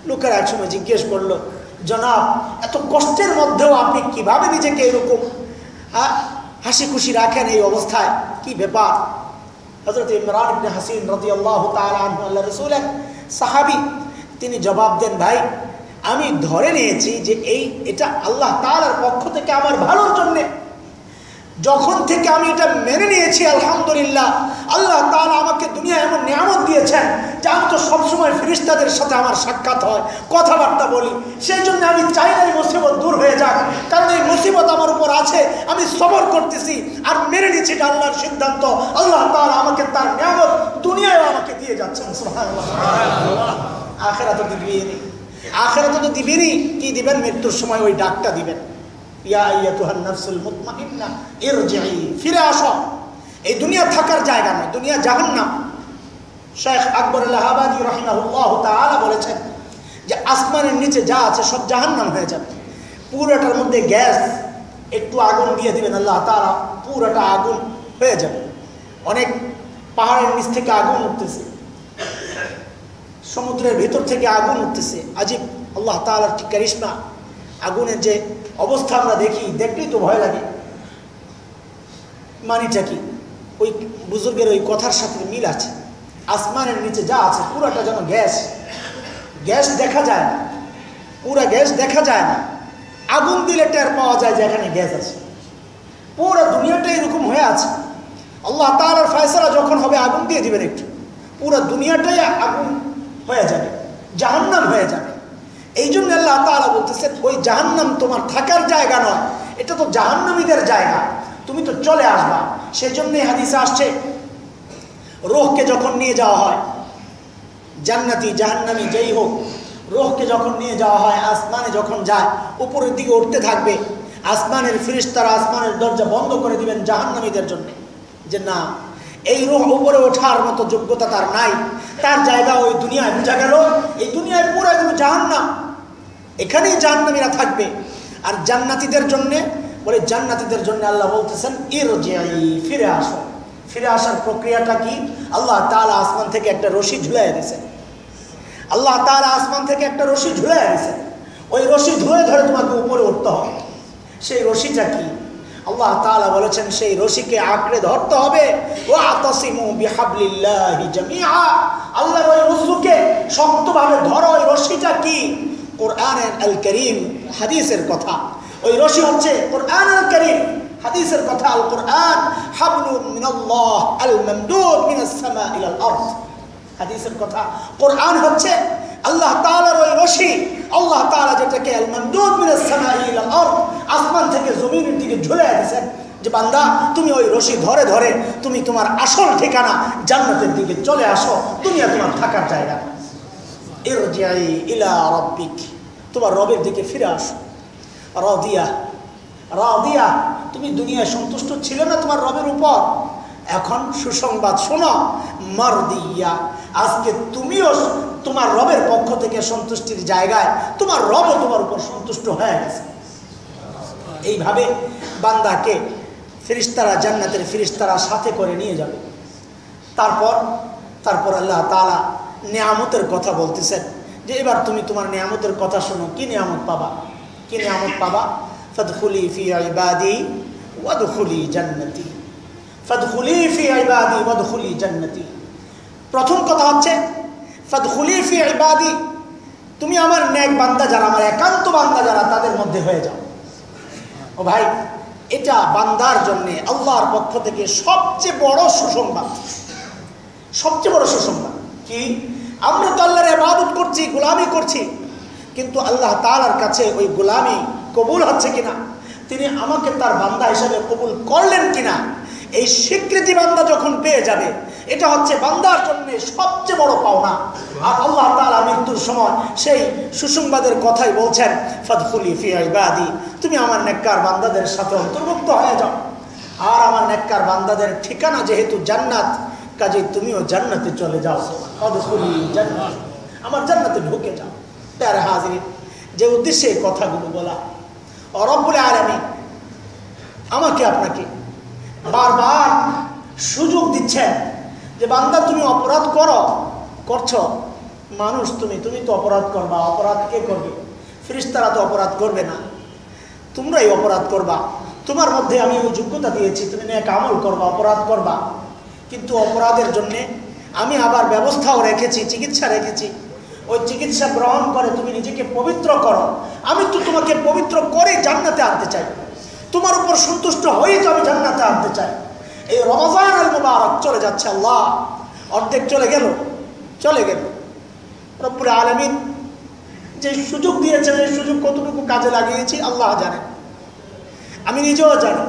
লোকেরা একসময় জিজ্ঞেস করলো, জনাব এত কষ্টের মধ্যেও আপনি কিভাবে নিজেকে এরকম হাসি খুশি রাখেন এই অবস্থায়, কি ব্যাপার? হযরত ইমরান ইবনে হাসিন রাদিয়াল্লাহু তাআলা আনহু আল্লাহর রাসূলের সাহাবী, তিনি জবাব দেন, ভাই আমি ধরে নিয়েছি যে এটা আল্লাহ তাআলার পক্ষ থেকে আমার ভালোর জন্য। যখন থেকে আমি এটা মেনে নিয়েছি আলহামদুলিল্লাহ, আল্লাহ তাআলা আমাকে দুনিয়া এমন নিয়ামত দিয়েছেন যে আমি তো সবসময় ফেরেশতাদের সাথে আমার সাক্ষাৎ হয়, কথাবার্তা বলি, সেই জন্য আমি চাই না এই মুসিবত দূর হয়ে যাক, কারণ এই মুসিবত আমার উপর আছে, আমি সবর করতেছি আর মেনে নিচ্ছি এটা আল্লাহর সিদ্ধান্ত। আল্লাহ তাআলা আমাকে তার নিয়ামত দুনিয়ায় আমাকে দিয়ে যাচ্ছেন। সুবহানাল্লাহ। আখিরাতে দিবেনই, আখিরাতে তো দিবেনই। কি দিবেন? মৃত্যুর সময় ওই ডাকটা দিবেন, ইয়া আইয়াতুহান নাফসুল মুতমাইন্না ইরজিই, ফিরে আসো। এই দুনিয়া থাকার জায়গা নয়, দুনিয়া জাহান্নাম। শেখ আকবর আল-হাবাদি রাহিমাহুল্লাহ তাআলা বলেছেন যে আসমানের নিচে যা আছে সব জাহান্নাম হয়ে যাবে, পুরোটার মধ্যে গ্যাস, একটু আগুন দিয়ে দিবেন আল্লাহ তাআলা, পুরোটা আগুন হয়ে যাবে। অনেক পাহাড়ের নিচ থেকে আগুন উঠতেছে, সমুদ্রের ভিতর থেকে আগুন উঠতেছে। আজিব আল্লাহ তাআলার কি কারিশমা! আগুনের যে অবস্থা আমরা দেখলেই তো ভয় লাগে। মানিটা কি? ওই বুজুর্গের ওই কথার সাথে মিল আছে। আসমানের নিচে যা আছে পুরাটা যেন গ্যাস, গ্যাস দেখা যায় না, পুরা গ্যাস দেখা যায় না, আগুন দিলে টের পাওয়া যায় যে এখানে গ্যাস আছে। পুরো দুনিয়াটা এরকম হয়ে আছে। আল্লাহ তাআলার ফয়সালা যখন হবে আগুন দিয়ে দিবেন, একটু পুরো দুনিয়াটাই আগুন হয়ে যাবে, জাহান্নাম হয়ে যাবে। এই জন্য আল্লাহ তাআলা বলতেছেন ওই জাহান্নাম তোমার থাকার জায়গা নয়, এটা তো জাহান্নামীদের জায়গা, তুমি তো চলে আসবা। সেজন্যই হাদিসে আসছে রূহকে যখন নিয়ে যাওয়া হয়, জান্নাতি জাহান্নামী যেই হোক, রূহকে যখন নিয়ে যাওয়া হয় আসমানে যখন যায়, উপরের দিকে উঠতে থাকবে, আসমানের ফেরেশতারা আসমানের দরজা বন্ধ করে দিবেন জাহান্নামীদের জন্য, যে না, এই রূহ উপরে ওঠার মতো যোগ্যতা তার নাই, তার জায়গা ওই দুনিয়ায়। বোঝা গেল এই দুনিয়ায় পুরো এগুলো জাহান্নাম, এখানেই জাহান্নামীরা থাকবে। আর জান্নাতীদের জন্যে বলে, জান্নাতীদের জন্য আল্লাহ বলতেছেন ইরজিই, ফিরে আসো। ফিরে আসার প্রক্রিয়াটা কি? আল্লাহ তাআলা আসমান থেকে একটা রশি ঝুলাই দিয়েছেন, আল্লাহ তাআলা আসমান থেকে একটা রশি ঝুলাই দিয়েছেন, ওই রশি ধরে ধরে তোমাকে উপরে উঠতে হবে। সেই রশিটা কি? আল্লাহ তাআলা বলেছেন সেই রশিকে আঁকড়ে ধরতে হবে। ওয়াতাসিমু বিহাবলিল্লাহি জামিআ, আল্লাহর ওই রজ্জুকে শক্তভাবে ধরো। ওই রশিটা কি? কোরআনের আল কারীম, হাদিসের কথা। ওই রশি হচ্ছে কোরআনুল কারীম, হাদিসের কথা। আল কোরআন হাবলুম মিনাল্লাহ আল মামদুদ মিনাস সামা ইলাল আরদ, হাদিসের কথা। কোরআন হচ্ছে আল্লাহ তাআলার ওই রশি, আল্লাহ তাআলা যেটাকে আল মামদুদ মিনাস সামা ইলাল আরদ, আসমান থেকে জমিনের দিকে ঝুলিয়ে দিয়েছেন, যে বান্দা তুমি ওই রশি ধরে ধরে তুমি তোমার আসল ঠিকানা জান্নাতের দিকে চলে আসো, দুনিয়া তোমার থাকার জায়গা। ইরজিই ইলা রাব্বিক, তোমার রবের দিকে ফিরে আসো। রাদিয়া, রাদিয়া, তুমি দুনিয়ায় সন্তুষ্ট ছিলে না তোমার রবের উপর, এখন সুসংবাদ শোনো, মারদিয়া, আজকে তুমিও তোমার রবের পক্ষ থেকে সন্তুষ্টির জায়গায়, তোমার রবও তোমার উপর সন্তুষ্ট হয়ে গেছে। এইভাবে বান্দাকে ফেরেশতারা, জান্নাতের ফেরেশতারা সাথে করে নিয়ে যাবে। তারপর আল্লাহ তাআলা নিয়ামতের কথা বলতেছেন, যে এবার তুমি তোমার নিয়ামতের কথা শোনো। কি নিয়ামত পাবা? কি নিয়ামত পাবা? ফাদখুলি ফি ইবাদি ওয়াদখুলি জান্নাতি, ফাদখুলি ফি ইবাদি ওয়াদখুলি জান্নাতি। প্রথম কথা হচ্ছে ফাদখুলি ফি ইবাদি, তুমি আমার নেক বান্দা যারা, আমার একান্ত বান্দা যারা, তাদের মধ্যে হয়ে যাও। ও ভাই, এটা বান্দার জন্য আল্লাহর পক্ষ থেকে সবচেয়ে বড় সুসংবাদ, সবচেয়ে বড় সুসংবাদ। কি? আমরা তো আল্লাহর ইবাদত করছি, গোলামি করছি, কিন্তু আল্লাহ তাআলার কাছে ওই গোলামি কবুল হচ্ছে কিনা, তিনি আমাকে তার বান্দা হিসেবে কবুল করলেন কিনা, এই স্বীকৃতি বান্দা যখন পেয়ে যাবে, এটা হচ্ছে বান্দার জন্য সবচেয়ে বড় পাওনা। আর আল্লাহ তাআলা মৃত্যুর সময় সেই সুসংবাদের কথাই বলছেন, ফাদখুলি ফি ইবাদি, তুমি আমার নেককার বান্দাদের সাথে অন্তর্ভুক্ত হয়ে যাও। আর আমার নেককার বান্দাদের ঠিকানা যেহেতু জান্নাত, কাজেই তুমিও জান্নাতে চলে যাও। ফাদখুলি জান্নাত, আমার জান্নাতে ঢুকে যাও। প্যারা হাজিরিন, যে উদ্দেশ্যে এই কথাগুলো বলা, রব্বুল আলামিন আমাকে আপনাকে বারবার সুযোগ দিচ্ছেন যে বান্দা তুমি অপরাধ করছো, মানুষ তুমি তো অপরাধ করবা। অপরাধ কে করবে? ফেরেশতারা তো অপরাধ করবে না, তোমরাই অপরাধ করবা। তোমার মধ্যে আমি ওই যোগ্যতা দিয়েছি, তুমি নেক আমল করবা, অপরাধ করবা, কিন্তু অপরাধের জন্যে আমি আবার ব্যবস্থাও রেখেছি, চিকিৎসা রেখেছি। ওই চিকিৎসা গ্রহণ করে তুমি নিজেকে পবিত্র করো। আমি তো তোমাকে পবিত্র করে জান্নাতে আনতে চাই, তোমার উপর সন্তুষ্ট হয়ে তো আমি জান্নাতে আনতে চাই। এই রমজান আল মুবারক চলে যাচ্ছে, আল্লাহ অর্ধেক চলে গেল। রব্বুল আলামিন যে সুযোগ দিয়েছেন, এই সুযোগ কতটুকু কাজে লাগিয়েছি আল্লাহ জানেন, আমি নিজেও জানি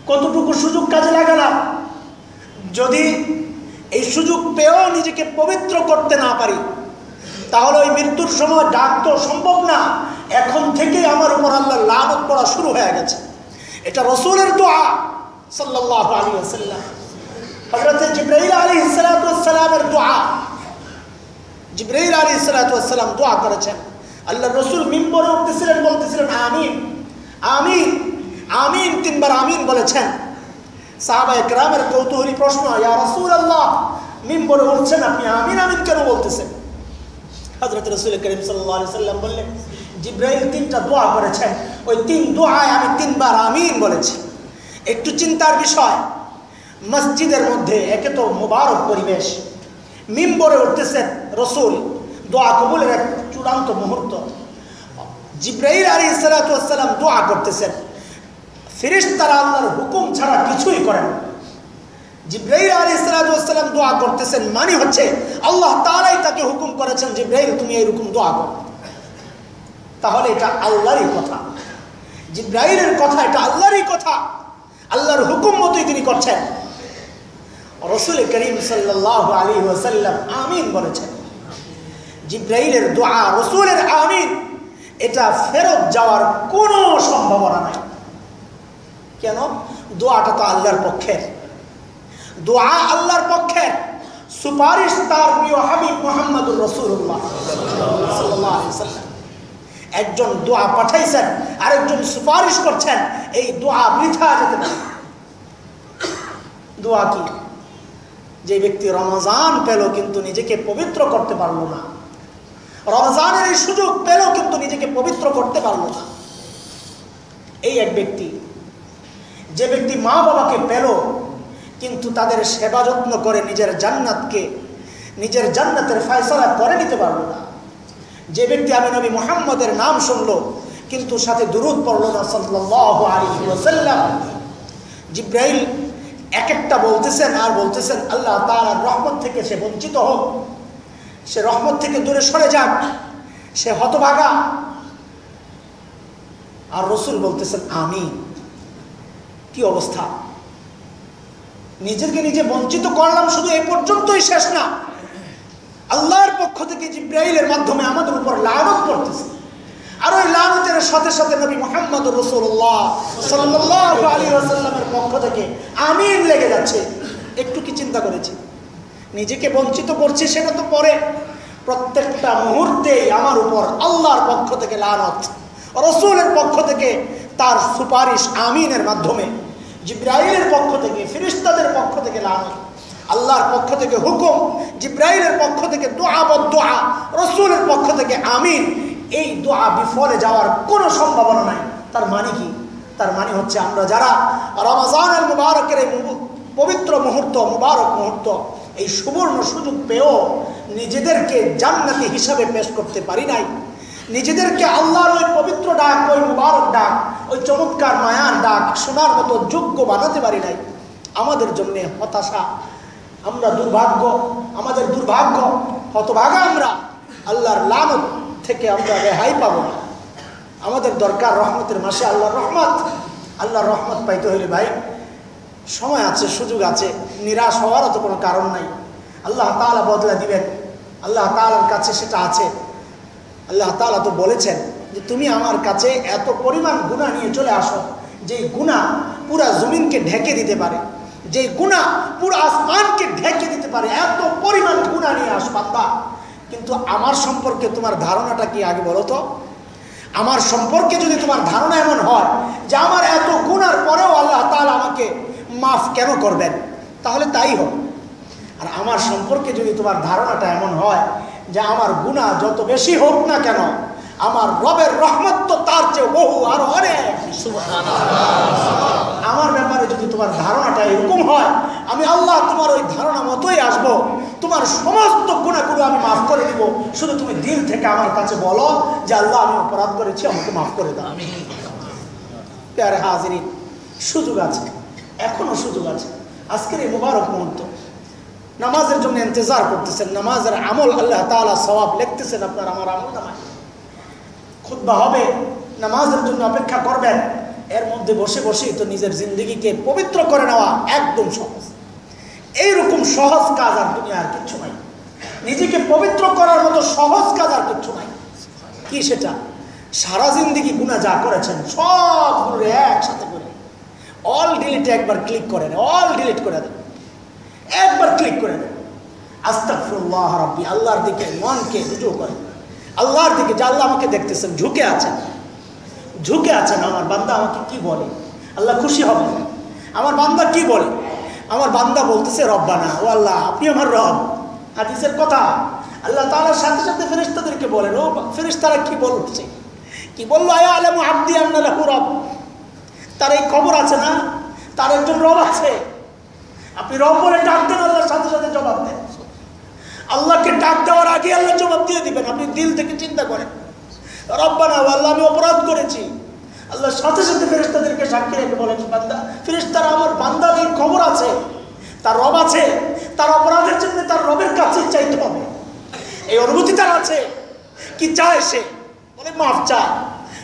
কতটুকু সুযোগ কাজে লাগালাম। যদি এই সুযোগ পেয়েও নিজেকে পবিত্র করতে না পারি, তাহলে ওই মৃত্যুর সময় ডাক তো সম্ভব না। এখন থেকেই আমার উপর আল্লাহর লানত পড়া শুরু হয়ে গেছে। এটা রাসূলের দোয়া সাল্লাল্লাহু আলাইহি ওয়াসাল্লাম, হযরত জিবরাইল আলাইহিস সালাতু ওয়াস সালামের দোয়া। জিবরাইল আলাইহিস সালাতু ওয়াস সালাম দোয়া করেছেন, আল্লাহর রাসূল মিম্বরে উঠতেছিলেন, বলতেছিলেন আমিন আমিন আমিন, তিনবার আমিন বলেছেন। সাহাবায়ে কেরামের কৌতূহলী প্রশ্ন, ইয়া রাসূলুল্লাহ, মিম্বরে উঠছেন আপনি আমিন আমিন কেন বলতেছেন? হযরত রাসূল করিম সাল্লাল্লাহু আলাইহি সাল্লাম বললেন, জিবরাইল তিনটা দোয়া করেছেন, ওই তিন দোয়ায় আমি তিনবার আমিন বলেছি। একটু চিন্তার বিষয়, মসজিদের মধ্যে একে তো মুবারক পরিবেশ, মিম্বরে উঠতেছেন রাসূল, দোয়া কবুলের এক চূড়ান্ত মুহূর্ত। জিবরাইল আলাইহিস সালাতু ওয়াস সালাম দোয়া করতেছেন, ফেরেশতারা আল্লাহর হুকুম ছাড়া কিছুই করেন না। জিবরাইল আলাইহিস সালাম দোয়া করতেছেন, মানে হচ্ছে আল্লাহ তাআলাই তাকে হুকুম করেছেন, জিবরাইল তুমি এইরকম দোয়া করো। তাহলে এটা আল্লাহরই কথা, জিবরাইলের কথা, এটা আল্লাহরই কথা, আল্লাহর হুকুম মতোই তিনি করছেন। রাসূল করিম সাল্লাল্লাহু আলাইহি ওয়াসাল্লাম আমিন বলেছেন। জিবরাইলের দোয়া, রাসূলের আমিন, এটা ফেরত যাওয়ার কোনো সম্ভাবনা নাই। কেন? দোয়াটা তো আল্লাহর পক্ষের, দোয়া আল্লাহর পক্ষের, সুপারিশ তার প্রিয় হাবিব মুহাম্মদুর রাসূলুল্লাহ সাল্লাল্লাহু আলাইহি ওয়াসাল্লাম। একজন দোয়া পাঠাইছেন, আরেকজন সুপারিশ করছেন, এই দোয়া বৃথা যেতে পারে। দোয়া কি? যে ব্যক্তি রমজান পেল কিন্তু নিজেকে পবিত্র করতে পারল না, রমজানের এই সুযোগ পেল কিন্তু নিজেকে পবিত্র করতে পারল না, এই এক ব্যক্তি। যে ব্যক্তি মা বাবাকে পেল কিন্তু তাদের সেবা যত্ন করে নিজের জান্নাতের ফয়সালা করে নিতে পারল না। যে ব্যক্তি আমি নবী মুহাম্মদের নাম শুনলো কিন্তু সাথে দুরূদ পড়লো না সাল্লাল্লাহু আলাইহি ওয়াসাল্লাম। জিবরাইল এক একটা বলতেছেন আর বলতেছেন আল্লাহ তাআলার রহমত থেকে সে বঞ্চিত হোক, সে রহমত থেকে দূরে সরে যাক, সে হতভাগা। আর রাসূল বলতেছেন আমিন। কি অবস্থা! নিজেকে নিজে বঞ্চিত করলাম, শুধু এই পর্যন্তই শেষ না, আল্লাহর পক্ষ থেকে জিবরাইলের মাধ্যমে আমাদের উপর লানত পড়তেছে। আর ওই লানতের সাথে সাথে নবী মুহাম্মদ রাসূলুল্লাহ সাল্লাল্লাহু আলাইহি ওয়াসাল্লামের পক্ষ থেকে আমিন লেগে যাচ্ছে। একটু কি চিন্তা করেছি? নিজেকে বঞ্চিত করছি সেটা তো পরে, প্রত্যেকটা মুহূর্তেই আমার উপর আল্লাহর পক্ষ থেকে লানত, রাসূলের পক্ষ থেকে তার সুপারিশ আমিনের মাধ্যমে, জিবরাইলের পক্ষ থেকে, ফেরেশতাদের পক্ষ থেকে লানত, আল্লাহর পক্ষ থেকে হুকুম, জিবরাইলের পক্ষ থেকে দোয়া বদদোয়া, রাসূলের পক্ষ থেকে আমিন। এই দোয়া বিফলে যাওয়ার কোনো সম্ভাবনা নাই। তার মানে কি? তার মানে হচ্ছে আমরা যারা রমজানুল মুবারকের এই পবিত্র মুহূর্ত, মুবারক মুহূর্ত, এই সুবর্ণ সুযোগ পেয়েও নিজেদেরকে জান্নাতি হিসাবে পেশ করতে পারি নাই, নিজেদেরকে আল্লাহর ওই পবিত্র ডাক, ওই মুবারক ডাক, ওই চমৎকার মায়ার ডাক শোনার মতো যোগ্য বানাতে পারি নাই, আমাদের জন্য হতাশা, আমরা দুর্ভাগ্য, আমাদের দুর্ভাগ্য, হতভাগা আমরা, আল্লাহর লানত থেকে আমরা রেহাই পাবো না। আমাদের দরকার রহমতের মাসে আল্লাহর রহমত। আল্লাহর রহমত পাইতে হইলে ভাই সময় আছে, সুযোগ আছে, নিরাশ হওয়ারও তো কোনো কারণ নাই। আল্লাহ তাআলা বদলা দিবেন, আল্লাহ তাআলার কাছে সেটা আছে। আল্লাহ তাআলা তো বলেছেন যে তুমি আমার কাছে এত পরিমাণ গুনাহ নিয়ে চলে আসো, যেই গুনাহ পুরা জমিনকে ঢেকে দিতে পারে, যেই গুনাহ পুরো আসমানকে ঢেকে দিতে পারে, এত পরিমাণ গুনাহ নিয়ে আসো বান্দা। কিন্তু আমার সম্পর্কে তোমার ধারণাটা কি আগে বলো তো? আমার সম্পর্কে যদি তোমার ধারণা এমন হয় যে আমার এত গুনার পরেও আল্লাহ তাআলা আমাকে মাফ কেন করবেন, তাহলে তাই হোক। আর আমার সম্পর্কে যদি তোমার ধারণাটা এমন হয় যে আমার গুনাহ যত বেশি হোক না কেন আমার রবের রহমত তো তার চেয়ে বহু আরো অনেক, আমার ব্যাপারে যদি তোমার ধারণাটা এরকম হয় আমি আল্লাহ তোমার ওই ধারণা মতোই আসবো, তোমার সমস্ত গুনাহগুলো আমি মাফ করে দিব, শুধু তুমি দিল থেকে আমার কাছে বলো যে আল্লাহ আমি অপরাধ করেছি, আমাকে মাফ করে দাও। প্যারে হাজিরিন, সুযোগ আছে, এখনো সুযোগ আছে। আজকের এই মুবারক মুহূর্ত, নামাজের জন্য ইন্তজার করতেছেন, নামাজের আমল আল্লাহ তাআলা সওয়াব লিখতেছেন আপনার আমার আমলনামায়। খুতবা হবে, নামাজের জন্য অপেক্ষা করবেন, এর মধ্যে বসে বসেই তো নিজের জিন্দগিকে পবিত্র করে নেওয়া একদম সহজ। এইরকম সহজ কাজ আর দুনিয়ার কিচ্ছু নাই। নিজেকে পবিত্র করার মতো সহজ কাজ আর কিচ্ছু নাই। কি সেটা? সারা জিন্দগি গুনাহ যা করেছেন সবগুলো একসাথে করে অল ডিলিটে একবার ক্লিক করেন, অল ডিলিট করে দেন, একবার ক্লিক করে দেন। আস্তাগফিরুল্লাহ রাব্বি, আল্লাহর দিকে মনকে রুজু করেন, আল্লাহর দিকে যে আল্লাহ আমাকে দেখতেছেন, ঝুঁকে আছেন, ঝুঁকে আছেন। আমার বান্দা আমাকে কি বলে, আল্লাহ খুশি হবে। আমার বান্দা কি বলে? আমার বান্দা বলতেছে রব্বানা, ও আল্লাহ আপনি আমার রব। হাদিসের কথা আল্লাহ তাআলার সাথে সাথে ফেরেশতাদেরকে বলেন, ও ফেরেশতারা কি বলছে, কি বললো? আয়া আলামু আবদি আন্না লাহু রব, তার এই খবর আছে না, তার একজন রব আছে। আপনি রব বলে ডাক দেন, আল্লাহর সাথে সাথে জবাব দেন। আল্লাহকে ডাক দেওয়ার আগে আল্লাহ জবাব দিয়ে দিবেন। আপনি দিল থেকে চিন্তা করেন, রব্বানা, ও আল্লাহ আমি অপরাধ করেছি। আল্লাহর সাথে সাথে ফেরেশতাদেরকে সাক্ষী রেখে বলেন, বান্দা, ফেরেশতারা আমার বান্দার এই খবর আছে, তার রব আছে, তার অপরাধের জন্য তার রবের কাছে চাইতে হবে, এই অনুভূতি তার আছে। কি চায় সে? বলে মাফ চায়।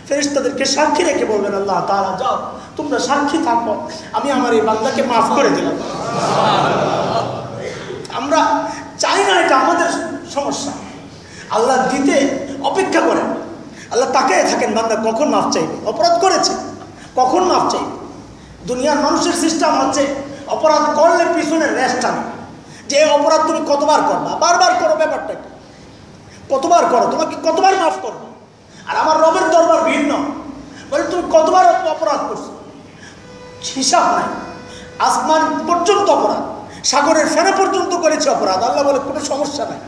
ফেরেশতাদেরকে সাক্ষী রেখে বলবেন আল্লাহ তাআলা, যাও তোমরা সাক্ষী থাকো, আমি আমার এই বান্দাকে মাফ করে দিলাম। আমরা চাই না, এটা আমাদের সমস্যা। আল্লাহ দিতে অপেক্ষা করেন, আল্লাহ তাকায় থাকেন বান্দা কখন মাফ চাইবে। অপরাধ করেছে কখন মাফ চাইবে। দুনিয়ার মানুষের সিস্টেম হচ্ছে অপরাধ করলে পিছনে রেস্ট টানে, যে অপরাধ তুমি কতবার করবা, বারবার করো, ব্যাপারটা কি কতবার করো, তোমাকে কতবার মাফ করবো। আর আমার রবের দরবার ভিন্ন, বলে তুমি কতবার অপরাধ করছো, হিসাব নাই। আসমান পর্যন্ত অপরাধ, সাগরের ফেনা পর্যন্ত করেছে অপরাধ। আল্লাহ বলে কোনো সমস্যা নাই,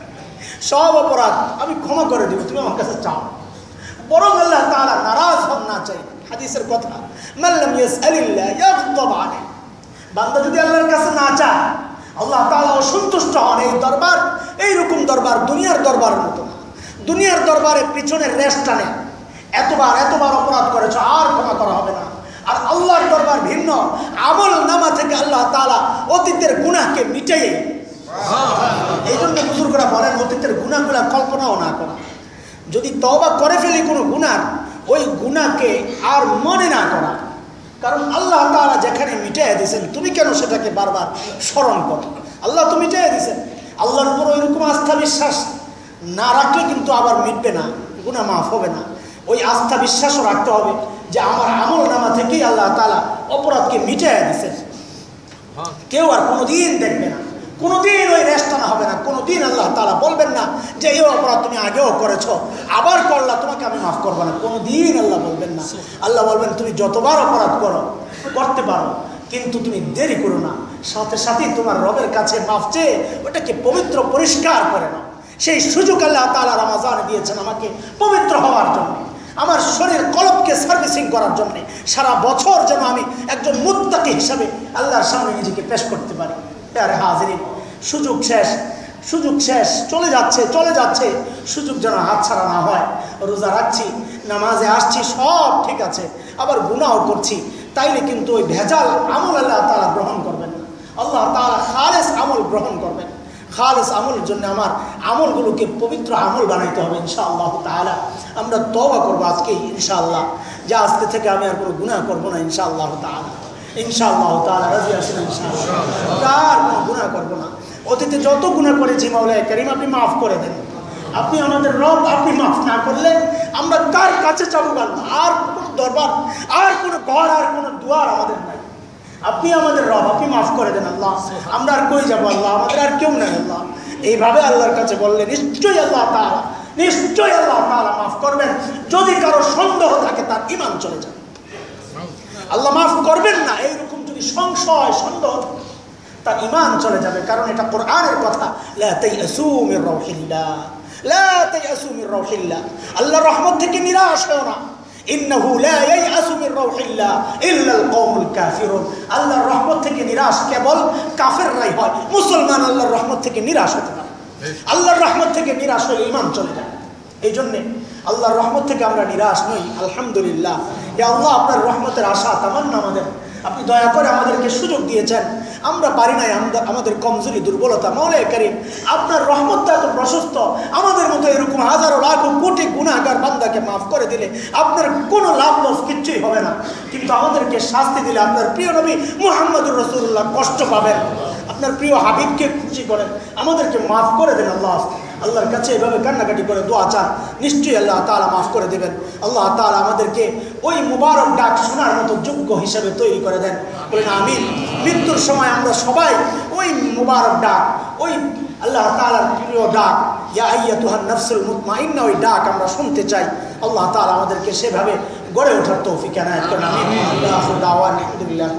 সব অপরাধ আমি ক্ষমা করে দিব, তুমি আমার কাছে চাও। বরং আল্লাহ তাআলা নারাজ হন না চাই। হাদিসের কথা, মাল্লাম ইয়াসআলিল্লাহ ইয়াগদাব আলাইহি, বান্দা যদি আল্লাহর কাছে না চায় আল্লাহ তাআলা অসন্তুষ্ট হন। এই দরবার এইরকম দরবার দুনিয়ার দরবারের মতো না। দুনিয়ার দরবারে পিছনের রেস্ট টানে, এতবার অপরাধ করেছ আর ক্ষমা করা হবে না। আর আল্লাহর দরবার ভিন্ন, আমল নামা থেকে আল্লাহ তাআলা অতীতের গুনাহকে মিটিয়ে, এই জন্য বুজুর্গরা বলেন অতীতের গুনাহগুলা কল্পনাও না করা। যদি তওবা করে ফেলি কোনো গুনাহ, ওই গুনাহকে আর মনে না করা, কারণ আল্লাহ তাআলা যেখানে মিটিয়ে দিয়েছেন তুমি কেন সেটাকে বারবার স্মরণ করো। আল্লাহ তো মিটিয়ে দিয়েছেন। আল্লাহর উপর ওইরকম আস্থা বিশ্বাস না রাখলে কিন্তু আবার মিটবে না, গুনাহ মাফ হবে না। ওই আস্থা বিশ্বাসও রাখতে হবে যে আমার আমল নামা থেকেই আল্লাহ তাআলা অপরাধকে মিটিয়ে দিয়েছেন। কেউ আর কোনোদিন দেখবে না, কোনোদিন ওই রেস্টানা হবে না, কোনোদিন আল্লাহ তাআলা বলবেন না যে এই অপরাধ তুমি আগেও করেছো আবার করলা, তোমাকে আমি মাফ করবো না, কোনোদিন আল্লাহ বলবেন না। আল্লাহ বলবেন তুমি যতবার অপরাধ করতে পারো, কিন্তু তুমি দেরি করো না, সাথে সাথেই তোমার রবের কাছে মাফ চেয়ে ওটাকে পবিত্র পরিষ্কার করে নাও। সেই সুযোগ আল্লাহ তাআলা রমজানে দিয়েছেন আমাকে পবিত্র হওয়ার জন্য, আমার শরীর কলবকে সার্ভিসিং করার জন্য, সারা বছর যেন আমি একজন মুত্তাকি হিসাবে আল্লাহর সামনে নিজেকে পেশ করতে পারি। আরে হাজিরিন, সুযোগ শেষ, চলে যাচ্ছে, সুযোগ যেন হাতছাড়া না হয়। রোজা রাখছি, নামাজে আসছি, সব ঠিক আছে, আবার গুনাহও করছি, তাইলে কিন্তু ওই ভেজাল আমল আল্লাহ তাআলা গ্রহণ করবেন না। আল্লাহ তাআলা খালেস আমল গ্রহণ করবেন। খালেস আমলের জন্য আমার আমলগুলোকে পবিত্র আমল বানাইতে হবে ইনশাআল্লাহ তাআলা। আমরা তওবা করবো আজকেই ইনশাআল্লাহ, যে আজকে থেকে আমি আর কোনো গুনাহ করবো না ইনশাআল্লাহ তাআলা। ইনশাআল্লাহ তাআলা রাজি আছেন ইনশাআল্লাহ, আর কোনো গুনাহ করবো না। অতীতে যত গুনাহ করেছি মাওলানা কারীম আপনি মাফ করে দেন। আপনি আমাদের রব, আপনি মাফ না করলে আমরা কার কাছে যাবো? আর কোনো দরবার, আর কোনো ঘর, আর কোনো দুয়ার আমাদের নাই। আপনি আমাদের রব, আপনি মাফ করে দেন আল্লাহ। আমরা আর কই যাবো আল্লাহ, আমাদের আর কেউ নাই আল্লাহ। এইভাবে আল্লাহর কাছে বললে নিশ্চয়ই আল্লাহ তাআলা মাফ করবেন। যদি কারো সন্দেহ থাকে তার ঈমান চলে যাবে, আল্লাহ মাফ করবেন না। এইরকম যদি সংশয় সন্দেহ তার ঈমান চলে যাবে, কারণ এটা কোরআনের কথা, লা তাইয়াসু মির রাউহিল্লাহ, আল্লাহর রহমত থেকে নিরাশ হও না। ইন্নাহু লা ইয়াইআসু মির রাউহিল্লাহ ইল্লাল কওমুল কাফিরুন, আল্লাহর রহমত থেকে নিরাশ কেবল কাফেররাই হয়। মুসলমান আল্লাহর রহমত থেকে নিরাশ হতে পারে, আল্লাহর রহমত থেকে নিরাশ হলে ঈমান চলে যায়। এই জন্যে আল্লাহর রহমত থেকে আমরা নিরাশ নই, আলহামদুলিল্লাহ। ইয়া আল্লাহ, আপনার রহমতের আশা তামান্না আমাদের, আপনি দয়া করে আমাদেরকে সুযোগ দিয়েছেন। আমরা পারি নাই, আমাদের কমজোরি দুর্বলতা। মাওলানা কারীম, আপনার রহমতটা এত প্রশস্ত, আমাদের মতো এরকম হাজারো লাখো কোটি গুনাহগার বান্দাকে মাফ করে দিলে আপনার কোনো লাভ লস কিচ্ছুই হবে না। কিন্তু আমাদেরকে শাস্তি দিলে আপনার প্রিয় নবী মুহাম্মদুর রাসূলুল্লাহ কষ্ট পাবেন। আপনার প্রিয় হাবিবকে খুশি করেন, আমাদেরকে মাফ করে দেন আল্লাহ। আল্লাহর কাছে এভাবে কান্নাকাটি করে দোয়া চান, নিশ্চয়ই আল্লাহ তাআলা মাফ করে দেবেন। আল্লাহ তাআলা আমাদেরকে ওই মুবারক ডাক শোনার মতো যোগ্য হিসেবে তৈরি করে দেন, বলেন আমিন। মৃত্যুর সময় আমরা সবাই ওই মুবারক ডাক, ওই আল্লাহ তাআলার প্রিয় ডাক, ইয়া আইয়াতুহান নাফসুল মুতমাইন্না, ওই ডাক আমরা শুনতে চাই। আল্লাহ তাআলা আমাদেরকে সেভাবে গড়ে ওঠার তৌফিক এনায়েত করেন, আমিন। আখির দাওয়ানা আলহামদুলিল্লাহ।